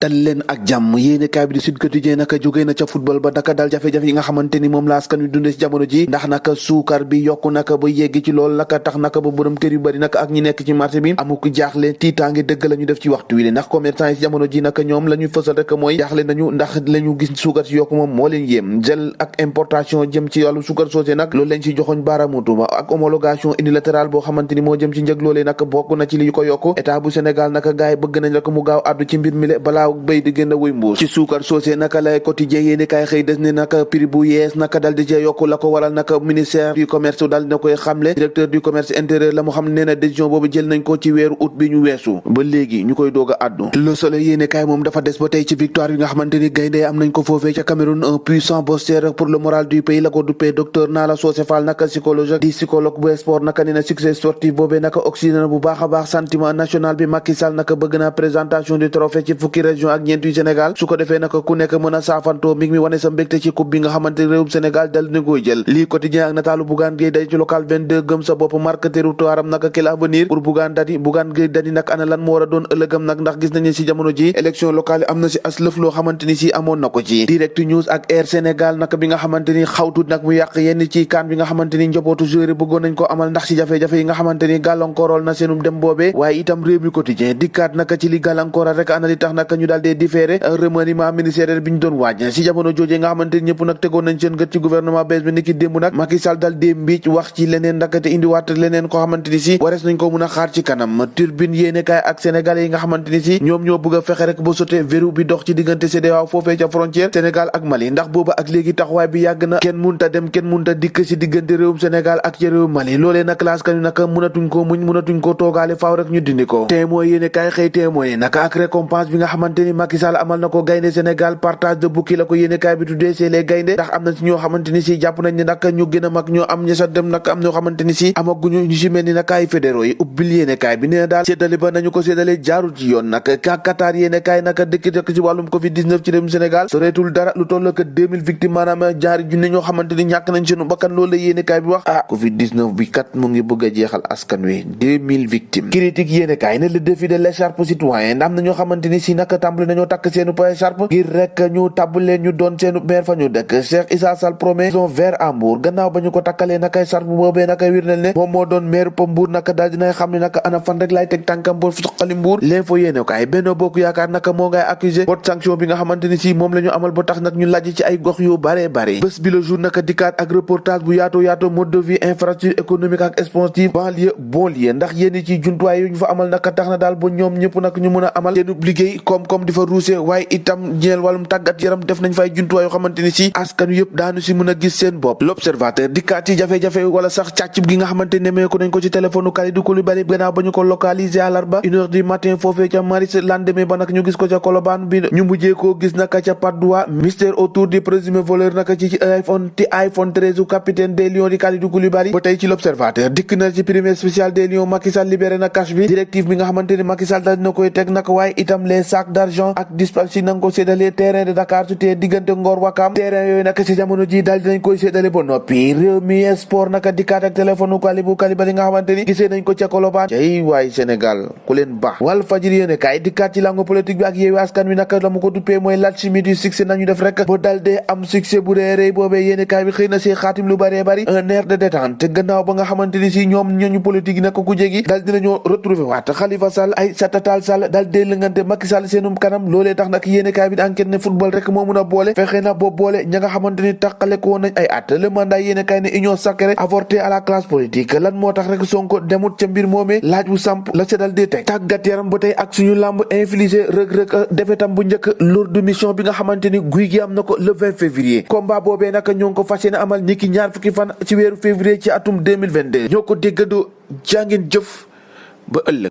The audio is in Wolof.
dal leen ak jàmm yéene kaay bi di Sud Quotidien naka jógee na ca football ba naka dal jafe-jafe yi nga xamante ni moom la askan wi dundee ci jamono ji ndax naka suukar bi yokku naka ba yegg ci loolu naka tax naka ba borom kër yu bari naka ak ñi nekk ci marché bi amuk jaaxle tiitaange dëgg la ñu def ci waxtu wi le ndax commerçant yi ci jamono ji naka ñoom la ñuy fësal rek mooy jaaxle nañu ndax la ñu gis suukar si yokku moom moo leen yéem jël ak importation jëm ci wàllu suukar soosé nag loolu lañ ci joxoñ baaraamutu ba ak homologation unilatérale boo xamante ni moo jëm ci njëg loolee naka bokk na ci li ko yokku état bu Sénégal naka gaay bëgg nañ rek mu gaaw addu ci mbir mi le balaa béy di gën a ci suukar soosé naka lay quotidien yéeni kaay xëy des ne naka prix bu yees naka dal di cee yokku la ko waral naka ministère du commerce dal dina koy xamle directeur du commerce intérieur la mu xam nee na décision boobu jël nañ ko ci weeru août bi ñu weesu ba léegi ñu koy doog a addu Le Soleil yéeni kaay moom dafa des ba tey ci victoire yi nga xamante ni gaynde am nañ ko foofee ca Cameroun un puissant booster pour le moral du pays la ko duppee docteur Nala Socé Fall naka psychologue bu sport naka nee na succès sportif boobee naka oxydé na bu baax a baax sentiment national bi Macky Sall naka bëgg na présentation du trophée ci fukki région ak ñeent yu Sénégal su ko defee naka ku nekk mën a saafantoo mi ngi wane sa mbégte ci coupe bi nga xamante réewum Sénégal dal na koy jël lii quotidien ak nataalu Bougane Gueye Dany ci local 22 gëm sa bopp marque territoire am naka quel avenir pour Bougane Gueye Dany nag ana lan moo war a doon ëllëgam nag ndax gis nañu si jamono ji élection locale yi am na si as lëf loo xamante ni si amoon na ko ci direct news ak Air Sénégal naka bi nga xamante ni xawtut nag mu yàq yenn ci kaan bi nga xamante ni njabootu joueur bëggoon nañ ko amal ndax si jafe-jafe yi nga xamante ni gàllankoorool na seenum dem boobee waaye itam réew mi quotidien dikkaat naka ci li gàllankooral rek ana li tax naka ñu daal dee différé remaniement ministériel bi ñu doon waaj si jamono jooje nga xamante ni ñëpp nag tegoon nañ seen gët ci gouvernement bees bi niki démb nag Macky Sall dal dee mbiic wax ci leneen ndakate indiwaat leneen ko xamante ni si warees nañ ko mun a xaar ci kanam turbine yéene kaay ak sénégalais yi nga xamante ni si ñoom ñoo bëgg a fexe rek ba sauter verrou bi dox ci diggante CEDEAO foofee ca frontière Sénégal ak Mali ndax booba ak léegi taxawaay bi yàgg na kenn munta dem kenn munta dikk si diggante réewum Sénégal ak ci réewum Mali loolee nag laaskan wi nag munatuñ ko muñ munatuñ ko toogaale faaw rek ñu dindi ko témoin yéene kaay xëy témoin naka ak récompense bi nga xamante ni Macky Sall amal na ko gaynde Sénégal partage de bouquet la ko yéene kaay bi tuddee c'est les gaynde ndax am na ci ñoo xamante ni si jàpp nañ ne nag ñu gën a mag ñoo am ña sa dem nag am ñoo xamante ni si amaguñu ñu si mel ni nag ay fédéraux yi ubbil yéene kaay bi nee na daal séddale ba nañu ko séddale jaarul ci yoon nag ka Qatar yéene kaay nag dëkk ci wàllum Covid 19 ci réewum Sénégal soreetul dara lu toll que 2000 victimes maanaam jaari junne ñoo xamante ni ñàkk nañ seenu bakkan loolu la yéene kaay bi wax Covid 19 bi kat mu ngi bëgg a jeexal askan wi 2000 victimes critique yéene kaay ne le défi de l'écharpe citoyen am na ñoo xamante ni si nag tàmbali nañoo takk seenu écharpe ngir rek ñu leen ñu doon seenu maire fa ñu dëkk Cheikh Issa Sall promet son vert à Mbour gannaaw ba ñu ko takkalee nakay écharpe boobee nakay wirnel ne moom moo doon maire pa Mbour naka daal dinay xam ne naka ana fan rek laay teg tànkam ba suqali Mbour l'info yéene kaay Benno Bokk Yaakaar naka moo ngay accusé haute sanction bi nga xamante ni si moom la ñu amal ba tax nag ñu laaj ci ay gox yu bare bare bés bi le jour naka dikkaat ak reportage bu yaatoo mode de vie infrastructure économique ak sportive banlieue ndax yénn ci jumtuwaay yu ñu fa amal naka tax na daal ba ñoom ñëpp nag ñu mën a amal seen liggéey koom-koom di fa ruuse waaye itam ñeel wàllum tàggat yaram def nañ fay jumtuwaay yoo xamante ni si askan yëpp daanu si mën a gis seen bopp l'observateur dikkaat ci jafe-jafe wala sax càcc gi nga xamante ne meeku nañ ko ci téléphone Kalidou Koulibaly gannaaw ba ñu ko localisé àllarba 1h du matin foofee ca Maris lendemain ba nag ñu gis ko ca Colobane bi ñu mujjee koo gis naka ca Patte d'Oie mystère autour du présumé voleur naka ci iPhone 13 capitaine des Lions di Kalidou Koulibaly ba tey ci l'observateur dikk na ci primaire spéciale des Lions Macky Sall libéré na cash bi directive bi nga xamante ne Macky Sall daal dina koy teg naka waaye itam les sacs d'argent ak dispatch si nanga ko séddalee terrain de Dakar su tee diggante Ngor Wakam terrain yooyu naka si jamono ji daal dinañ koy séddale ba noppi réew mi sport naka dikkaat ak téléphone Kalidou Koulibaly nga xamante ni gisee nañ ko ca Colobane cay waay Sénégal ku leen baax Walf Fadjri yéene kaay dikkaat ci langue politique bi ak Yewwi Askan Wi naka la mu ko duppee mooy l'alchimie du succès nañu def rek ba dal dee am succès bu rëy boobee yéene kaay bi xëy na see xaatim lu bëree bëri un air de détente gannaaw ba nga xamante ni si ñoom ñooñu politique yi naka ku jégi daal dinañoo retrouver waat Khalifa Sall Aïssata Tall Sall daal dee lëngante Macky Sall seenum kanam loolee tax nag yéene kaay bi di enquête ne football rek moo mun a boole fexe na boo boole ña nga xamante ni tàqale ko woon nañ ay at le mandat yéene kaay ne union sacrée avorté à la classe politique lan moo tax rek Sonko demut ca mbir moomee laaj bu samp la seddal dee teg tàggat yaram ba tey ak suñu làmb infligé rëg-rëg defetam bu njëkk lourde mission bi nga xamante ni guy gi am na ko le 20 février combat boobee nag ñoo ngi ko fas yéene amal ñi ki ñaar fukki fan ci weeru février ci atum 2022 ñoo ko déggandoo jàngeen jëf ba ëllëg